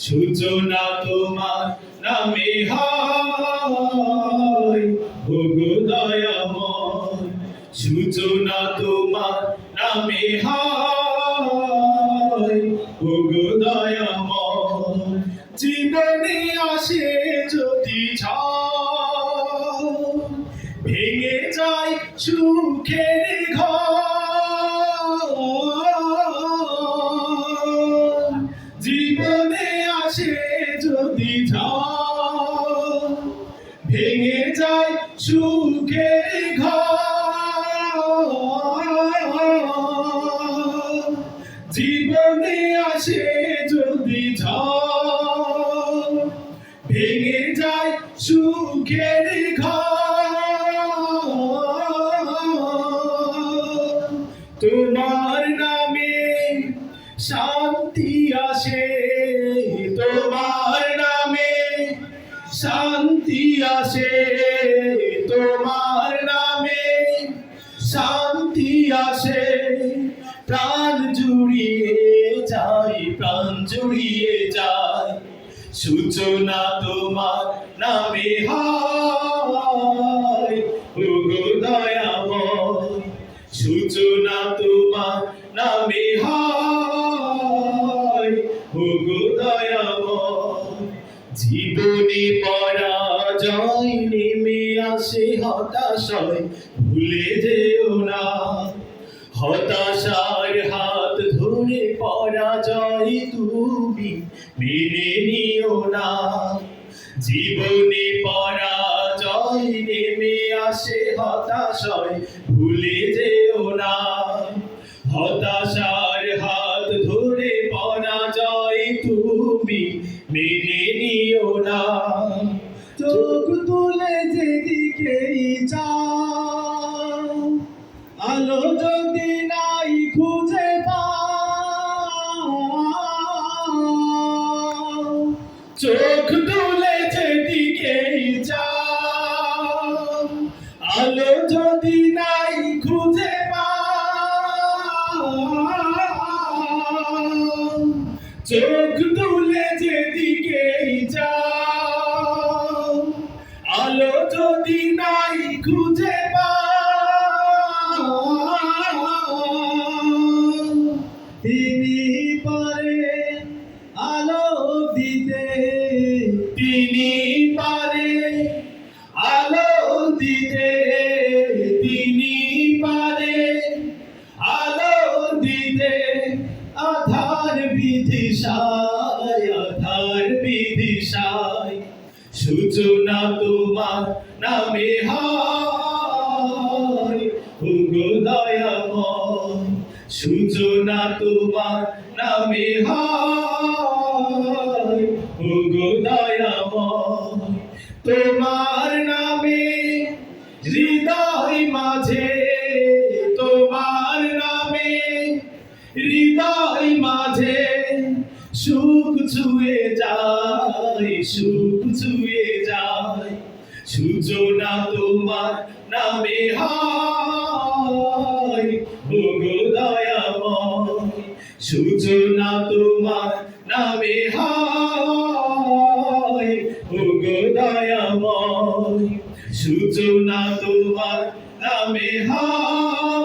সূচনা তোমার নামে হয়, ওগো দয়াময়। সূচনা তোমার নামে হয়, ওগো দয়াময়। জীবনে আসে যদি ঝড়, ভেঙে যায় সুখের ঘর। জীবনে আসে যদি ঝড়, ভেঙে যায় সুখের ঘর। জীবনে আসে যদি ঝড়, ভেঙে যায় সুখের ঘর। তোমার নামে শান্তি আসে, তোমার নামে শান্তি আসে, তোমার নামে শান্তি আসে। প্রাণ জুড়িয়ে যায়, প্রাণ জুড়িয়ে যায়। সূচনা তোমার নামে হয়, ওগো দয়াময়। সূচনা তোমার নামে হয়, ওগো দয়াময়। জীবনে পরাজয় নেমে আসে হতাশায়, ভুলে যেও না। হতাশার হাত ধরে পরাজয় তুমি মেনে নিও না। জীবনে পরাজয় নেমে আসে হতাশায়, ভুলে যেও না। হতাশার হাত ধরে পরাজয় তুমি মেনে নিও না। চোখ তুলে যেদিকেই যাও, আলো যদি নাই খুঁজে পাও। চোখ তুলে যেদিকেই যাও, আলো যদি নাই খুঁজে পাও। চোখ তুলে যেদিকেই যাও, আলো যদি নাই খুঁজে পাও। তিনি পারেন আলো দিতে, তিনি পারে আলো দিতে, তিনি পারে আলো দিতে। আধার বিদিশায়, আধার বিদিশায়। সূচনা তোমার নামে হয়, ওগো দয়াময়। সূচনা তোমার নামে হয়, ওগো দয়াময়। তোমার নামে হৃদয় মাঝে, তোমার নামে হৃদয় মাঝে। সুখ ছুঁয়ে যায়, সুখ ছুঁয়ে যায়। সূচনা তোমার নামে হয়, ওগো দয়াময়। সূচনা তোমার নামে হয়, ওগো দয়াময়। সূচনা তোমার নামে হয়।